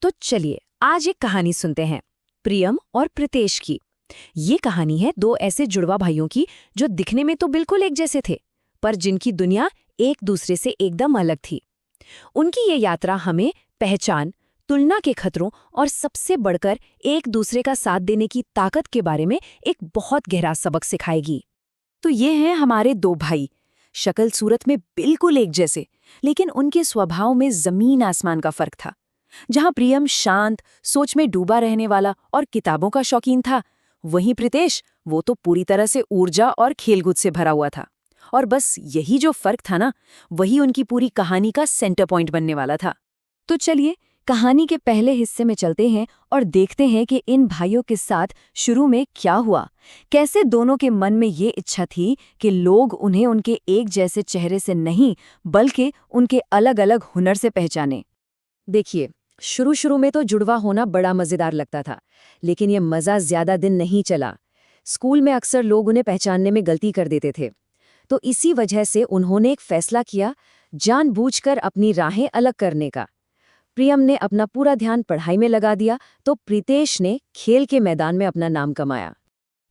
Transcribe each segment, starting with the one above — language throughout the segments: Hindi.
तो चलिए आज एक कहानी सुनते हैं, प्रियम और प्रीतेश की। ये कहानी है दो ऐसे जुड़वा भाइयों की जो दिखने में तो बिल्कुल एक जैसे थे, पर जिनकी दुनिया एक दूसरे से एकदम अलग थी। उनकी ये यात्रा हमें पहचान, तुलना के खतरों और सबसे बढ़कर एक दूसरे का साथ देने की ताकत के बारे में एक बहुत गहरा सबक सिखाएगी। तो ये हैं हमारे दो भाई, शक्ल सूरत में बिल्कुल एक जैसे, लेकिन उनके स्वभाव में जमीन आसमान का फर्क था। जहां प्रियम शांत, सोच में डूबा रहने वाला और किताबों का शौकीन था, वहीं प्रीतेश वो तो पूरी तरह से ऊर्जा और खेलकूद से भरा हुआ था। और बस यही जो फर्क था ना, वही उनकी पूरी कहानी का सेंटर पॉइंट बनने वाला था। तो चलिए कहानी के पहले हिस्से में चलते हैं और देखते हैं कि इन भाइयों के साथ शुरू में क्या हुआ, कैसे दोनों के मन में ये इच्छा थी कि लोग उन्हें उनके एक जैसे चेहरे से नहीं, बल्कि उनके अलग अलग हुनर से पहचाने। देखिए, शुरू में तो जुड़वा होना बड़ा मजेदार लगता था, लेकिन ये मजा ज्यादा दिन नहीं चला। स्कूल में अक्सर लोग उन्हें पहचानने में गलती कर देते थे, तो इसी वजह से उन्होंने एक फैसला किया, जानबूझकर अपनी राहें अलग करने का। प्रियम ने अपना पूरा ध्यान पढ़ाई में लगा दिया, तो प्रीतेश ने खेल के मैदान में अपना नाम कमाया।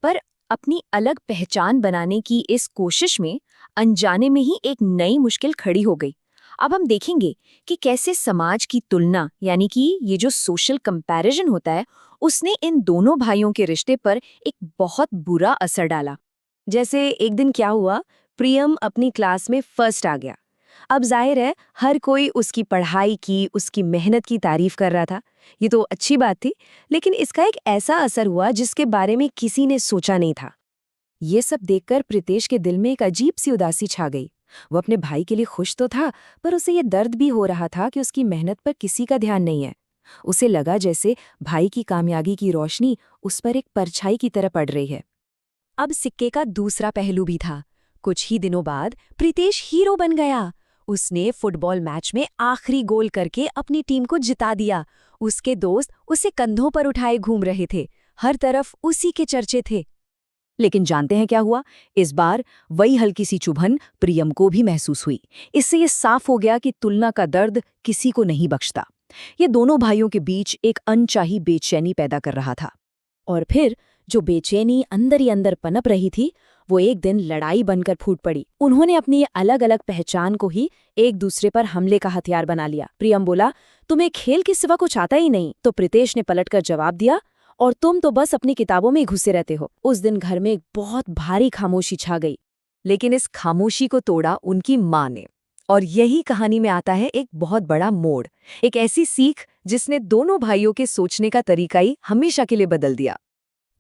पर अपनी अलग पहचान बनाने की इस कोशिश में अनजाने में ही एक नई मुश्किल खड़ी हो गई। अब हम देखेंगे कि कैसे समाज की तुलना, यानी कि ये जो सोशल कंपैरिजन होता है, उसने इन दोनों भाइयों के रिश्ते पर एक बहुत बुरा असर डाला। जैसे एक दिन क्या हुआ, प्रियम अपनी क्लास में फर्स्ट आ गया। अब जाहिर है हर कोई उसकी पढ़ाई की, उसकी मेहनत की तारीफ कर रहा था। ये तो अच्छी बात थी, लेकिन इसका एक ऐसा असर हुआ जिसके बारे में किसी ने सोचा नहीं था। ये सब देखकर प्रीतेश के दिल में एक अजीब सी उदासी छा गई। वो अपने भाई के लिए खुश तो था, पर उसे ये दर्द भी हो रहा था कि उसकी मेहनत पर किसी का ध्यान नहीं है। उसे लगा जैसे भाई की कामयाबी की रोशनी उस पर एक परछाई की तरह पड़ रही है। अब सिक्के का दूसरा पहलू भी था। कुछ ही दिनों बाद प्रीतेश हीरो बन गया। उसने फुटबॉल मैच में आखिरी गोल करके अपनी टीम को जिता दिया। उसके दोस्त उसे कंधों पर उठाए घूम रहे थे, हर तरफ उसी के चर्चे थे। लेकिन जानते हैं क्या हुआ? इस बार वही हल्की सी चुभन प्रियम को भी महसूस हुई। इससे ये साफ हो गया कि तुलना का दर्द किसी को नहीं बख्शता। ये दोनों भाइयों के बीच एक अनचाही बेचैनी पैदा कर रहा था। और फिर जो बेचैनी अंदर ही अंदर पनप रही थी, वो एक दिन लड़ाई बनकर फूट पड़ी। उन्होंने अपनी अलग अलग पहचान को ही एक दूसरे पर हमले का हथियार बना लिया। प्रियम बोला, तुम्हें खेल के सिवा कुछ आता ही नहीं। तो प्रीतेश ने पलटकर जवाब दिया, और तुम तो बस अपनी किताबों में घुसे रहते हो। उस दिन घर में एक बहुत भारी खामोशी छा गई, लेकिन इस खामोशी को तोड़ा उनकी माँ ने। और यही कहानी में आता है एक बहुत बड़ा मोड़, एक ऐसी सीख जिसने दोनों भाइयों के सोचने का तरीका ही हमेशा के लिए बदल दिया।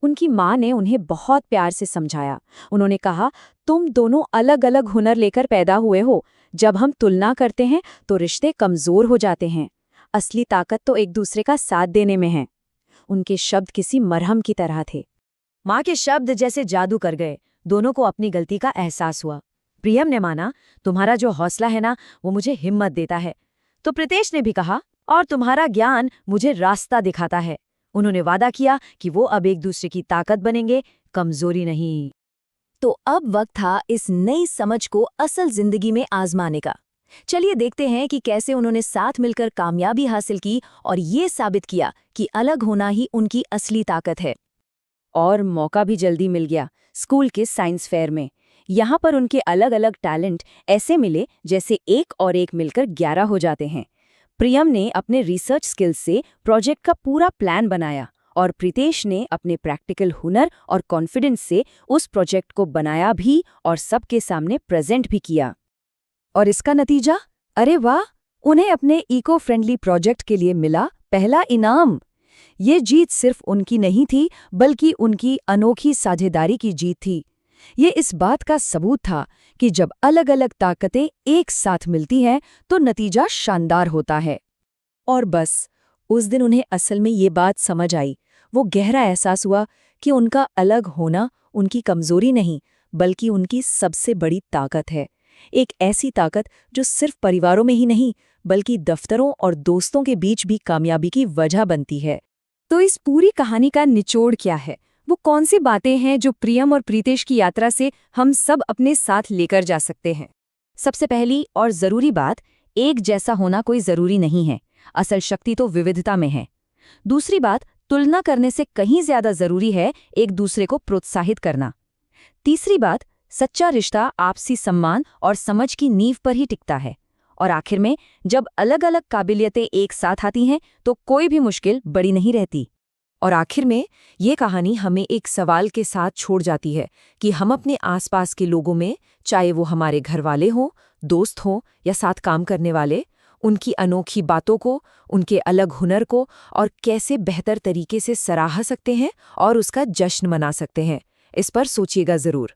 उनकी माँ ने उन्हें बहुत प्यार से समझाया। उन्होंने कहा, तुम दोनों अलग अलग हुनर लेकर पैदा हुए हो। जब हम तुलना करते हैं तो रिश्ते कमजोर हो जाते हैं। असली ताकत तो एक दूसरे का साथ देने में है। उनके शब्द किसी मरहम की तरह थे। माँ के शब्द जैसे जादू कर गए। दोनों को अपनी गलती का एहसास हुआ। प्रियम ने माना, तुम्हारा जो हौसला है ना, वो मुझे हिम्मत देता है। तो प्रीतेश ने भी कहा, और तुम्हारा ज्ञान मुझे रास्ता दिखाता है। उन्होंने वादा किया कि वो अब एक दूसरे की ताकत बनेंगे, कमजोरी नहीं। तो अब वक्त था इस नई समझ को असल जिंदगी में आजमाने का। चलिए देखते हैं कि कैसे उन्होंने साथ मिलकर कामयाबी हासिल की और ये साबित किया कि अलग होना ही उनकी असली ताकत है। और मौका भी जल्दी मिल गया स्कूल के साइंस फेयर में। यहाँ पर उनके अलग अलग टैलेंट ऐसे मिले जैसे एक और एक मिलकर 11 हो जाते हैं। प्रियम ने अपने रिसर्च स्किल्स से प्रोजेक्ट का पूरा प्लान बनाया, और प्रीतेश ने अपने प्रैक्टिकल हुनर और कॉन्फिडेंस से उस प्रोजेक्ट को बनाया भी और सबके सामने प्रेजेंट भी किया। और इसका नतीजा, अरे वाह, उन्हें अपने इको फ्रेंडली प्रोजेक्ट के लिए मिला पहला इनाम। ये जीत सिर्फ उनकी नहीं थी, बल्कि उनकी अनोखी साझेदारी की जीत थी। ये इस बात का सबूत था कि जब अलग अलग ताकतें एक साथ मिलती हैं तो नतीजा शानदार होता है। और बस उस दिन उन्हें असल में ये बात समझ आई। वो गहरा एहसास हुआ कि उनका अलग होना उनकी कमजोरी नहीं, बल्कि उनकी सबसे बड़ी ताकत है। एक ऐसी ताकत जो सिर्फ परिवारों में ही नहीं, बल्कि दफ्तरों और दोस्तों के बीच भी कामयाबी की वजह बनती है। तो इस पूरी कहानी का निचोड़ क्या है? वो कौन सी बातें हैं जो प्रियम और प्रीतेश की यात्रा से हम सब अपने साथ लेकर जा सकते हैं? सबसे पहली और जरूरी बात, एक जैसा होना कोई जरूरी नहीं है, असल शक्ति तो विविधता में है। दूसरी बात, तुलना करने से कहीं ज्यादा जरूरी है एक दूसरे को प्रोत्साहित करना। तीसरी बात, सच्चा रिश्ता आपसी सम्मान और समझ की नींव पर ही टिकता है। और आखिर में, जब अलग अलग काबिलियतें एक साथ आती हैं तो कोई भी मुश्किल बड़ी नहीं रहती। और आखिर में ये कहानी हमें एक सवाल के साथ छोड़ जाती है कि हम अपने आसपास के लोगों में, चाहे वो हमारे घर वाले हों, दोस्त हों या साथ काम करने वाले, उनकी अनोखी बातों को, उनके अलग हुनर को और कैसे बेहतर तरीके से सराह सकते हैं और उसका जश्न मना सकते हैं। इस पर सोचिएगा ज़रूर।